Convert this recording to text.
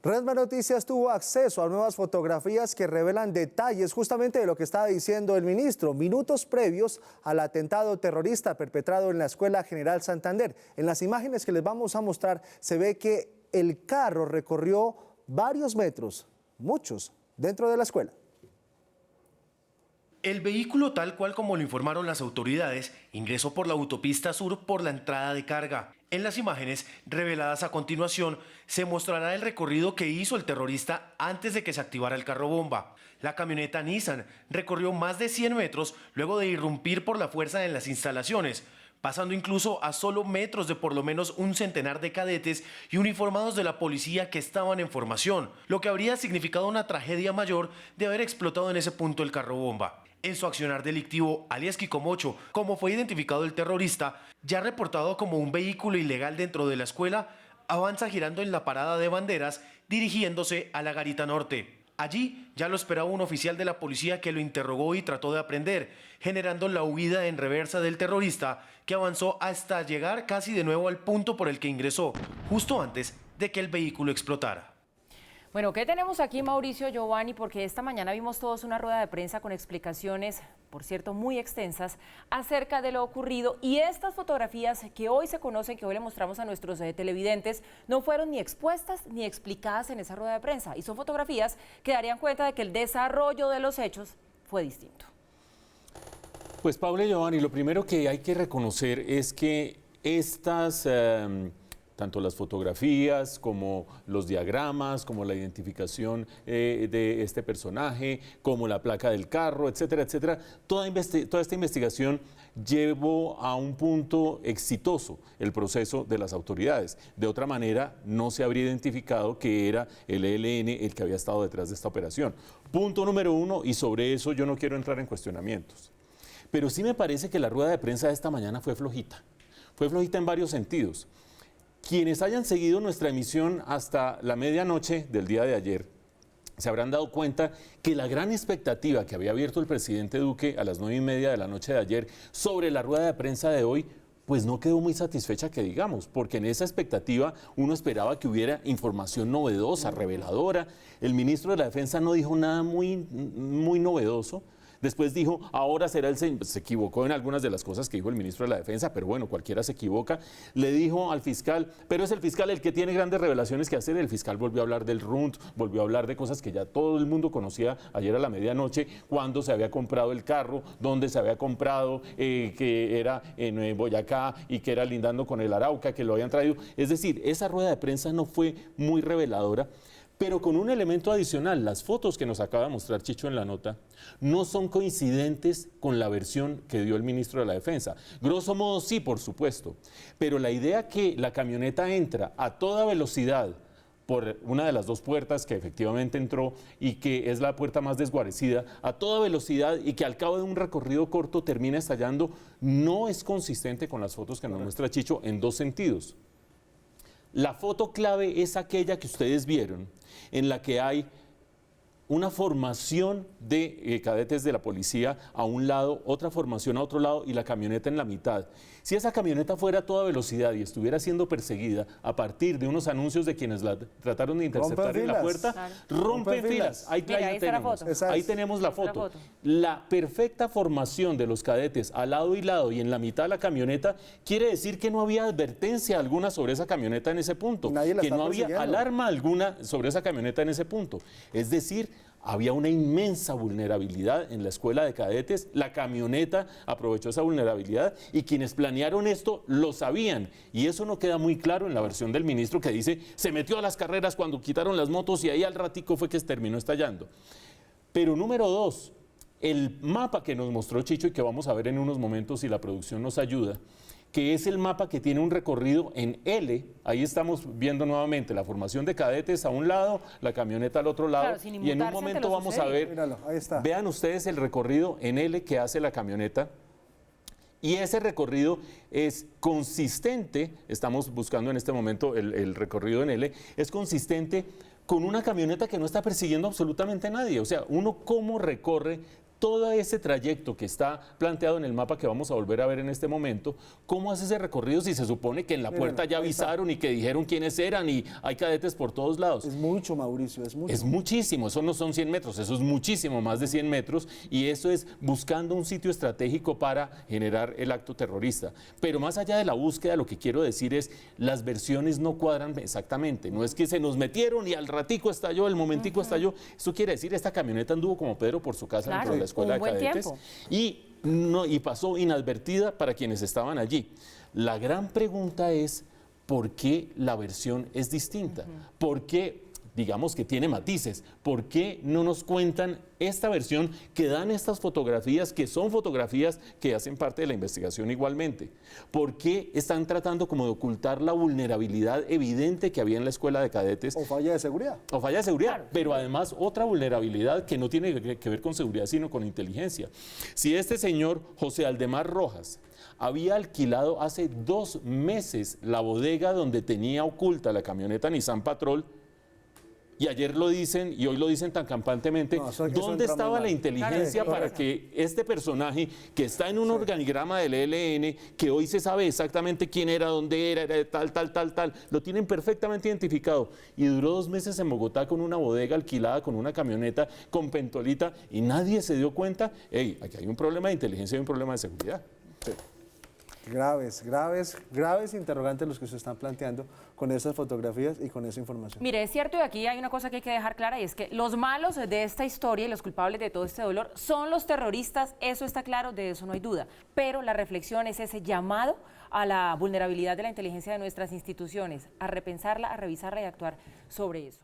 Redman Noticias tuvo acceso a nuevas fotografías que revelan detalles justamente de lo que estaba diciendo el ministro, minutos previos al atentado terrorista perpetrado en la Escuela General Santander. En las imágenes que les vamos a mostrar se ve que el carro recorrió varios metros, muchos, dentro de la escuela. El vehículo, tal cual como lo informaron las autoridades, ingresó por la autopista sur por la entrada de carga. En las imágenes reveladas a continuación se mostrará el recorrido que hizo el terrorista antes de que se activara el carro bomba. La camioneta Nissan recorrió más de 100 metros luego de irrumpir por la fuerza en las instalaciones, pasando incluso a solo metros de por lo menos un centenar de cadetes y uniformados de la policía que estaban en formación, lo que habría significado una tragedia mayor de haber explotado en ese punto el carro bomba. En su accionar delictivo, alias Kikomocho, como fue identificado el terrorista, ya reportado como un vehículo ilegal dentro de la escuela, avanza girando en la parada de banderas, dirigiéndose a la Garita Norte. Allí ya lo esperaba un oficial de la policía que lo interrogó y trató de aprender, generando la huida en reversa del terrorista, que avanzó hasta llegar casi de nuevo al punto por el que ingresó, justo antes de que el vehículo explotara. Bueno, ¿qué tenemos aquí, Mauricio, Giovanni? Porque esta mañana vimos todos una rueda de prensa con explicaciones, por cierto, muy extensas, acerca de lo ocurrido. Y estas fotografías que hoy se conocen, que hoy le mostramos a nuestros televidentes, no fueron ni expuestas ni explicadas en esa rueda de prensa. Y son fotografías que darían cuenta de que el desarrollo de los hechos fue distinto. Pues, Paula y Giovanni, lo primero que hay que reconocer es que estas... tanto las fotografías como los diagramas, como la identificación de este personaje, como la placa del carro, etcétera, etcétera. Toda esta investigación llevó a un punto exitoso el proceso de las autoridades. De otra manera, no se habría identificado que era el ELN el que había estado detrás de esta operación. Punto número uno, y sobre eso yo no quiero entrar en cuestionamientos. Pero sí me parece que la rueda de prensa de esta mañana fue flojita. Fue flojita en varios sentidos. Quienes hayan seguido nuestra emisión hasta la medianoche del día de ayer se habrán dado cuenta que la gran expectativa que había abierto el presidente Duque a las 9:30 de la noche de ayer sobre la rueda de prensa de hoy, pues no quedó muy satisfecha, que digamos, porque en esa expectativa uno esperaba que hubiera información novedosa, reveladora. El ministro de la Defensa no dijo nada muy novedoso. Después dijo, ahora será el señor, se equivocó en algunas de las cosas que dijo el ministro de la Defensa, pero bueno, cualquiera se equivoca. Le dijo al fiscal, pero es el fiscal el que tiene grandes revelaciones que hacer. El fiscal volvió a hablar del RUNT, volvió a hablar de cosas que ya todo el mundo conocía ayer a la medianoche, cuándo se había comprado el carro, dónde se había comprado, que era en Boyacá y que era lindando con el Arauca, que lo habían traído. Es decir, esa rueda de prensa no fue muy reveladora, pero con un elemento adicional. Las fotos que nos acaba de mostrar Chicho en la nota no son coincidentes con la versión que dio el ministro de la Defensa. Grosso modo sí, por supuesto, pero la idea que la camioneta entra a toda velocidad por una de las dos puertas que efectivamente entró y que es la puerta más desguarecida, a toda velocidad y que al cabo de un recorrido corto termina estallando, no es consistente con las fotos que nos muestra Chicho en dos sentidos. La foto clave es aquella que ustedes vieron, en la que hay una formación de cadetes de la policía a un lado, otra formación a otro lado y la camioneta en la mitad. Si esa camioneta fuera a toda velocidad y estuviera siendo perseguida a partir de unos anuncios de quienes la trataron de interceptar en la puerta, claro, rompen filas. Ahí tenemos la foto. La perfecta formación de los cadetes a lado y lado y en la mitad de la camioneta quiere decir que no había advertencia alguna sobre esa camioneta en ese punto, que no había alarma alguna sobre esa camioneta en ese punto. Es decir, había una inmensa vulnerabilidad en la escuela de cadetes, la camioneta aprovechó esa vulnerabilidad y quienes planearon esto lo sabían. Y eso no queda muy claro en la versión del ministro que dice, se metió a las carreras cuando quitaron las motos y ahí al ratico fue que terminó estallando. Pero número dos, el mapa que nos mostró Chicho y que vamos a ver en unos momentos si la producción nos ayuda, que es el mapa que tiene un recorrido en L. Ahí estamos viendo nuevamente la formación de cadetes a un lado, la camioneta al otro lado, claro, y en un momento vamos a ver, míralo, ahí está. Vean ustedes el recorrido en L que hace la camioneta, y ese recorrido es consistente, estamos buscando en este momento el recorrido en L, es consistente con una camioneta que no está persiguiendo absolutamente a nadie. O sea, uno cómo recorre todo ese trayecto que está planteado en el mapa que vamos a volver a ver en este momento, ¿cómo hace ese recorrido si se supone que en la puerta ya avisaron y que dijeron quiénes eran y hay cadetes por todos lados? Es mucho, Mauricio, es mucho. Es muchísimo, eso no son 100 metros, eso es muchísimo más de 100 metros y eso es buscando un sitio estratégico para generar el acto terrorista. Pero más allá de la búsqueda, lo que quiero decir es, las versiones no cuadran exactamente, no es que se nos metieron y al ratico estalló, el momentico estalló, eso quiere decir, esta camioneta anduvo como Pedro por su casa dentro de la escuela de cadetes y pasó inadvertida para quienes estaban allí. La gran pregunta es, ¿por qué la versión es distinta? ¿Por qué, digamos que tiene matices? ¿Por qué no nos cuentan esta versión que dan estas fotografías, que son fotografías que hacen parte de la investigación igualmente? ¿Por qué están tratando como de ocultar la vulnerabilidad evidente que había en la escuela de cadetes? O falla de seguridad. O falla de seguridad, claro. Pero además otra vulnerabilidad que no tiene que ver con seguridad, sino con inteligencia. Si este señor José Aldemar Rojas había alquilado hace 2 meses la bodega donde tenía oculta la camioneta Nissan Patrol, y ayer lo dicen y hoy lo dicen tan campantemente, ¿dónde estaba la inteligencia para que este personaje que está en un organigrama del ELN, que hoy se sabe exactamente quién era, dónde era tal, lo tienen perfectamente identificado y duró 2 meses en Bogotá con una bodega alquilada, con una camioneta, con pentolita y nadie se dio cuenta? Hey, aquí hay un problema de inteligencia y un problema de seguridad. Sí. Graves interrogantes los que se están planteando con estas fotografías y con esa información. Mire, es cierto y aquí hay una cosa que hay que dejar clara y es que los malos de esta historia y los culpables de todo este dolor son los terroristas, eso está claro, de eso no hay duda. Pero la reflexión es ese llamado a la vulnerabilidad de la inteligencia de nuestras instituciones, a repensarla, a revisarla y a actuar sobre eso.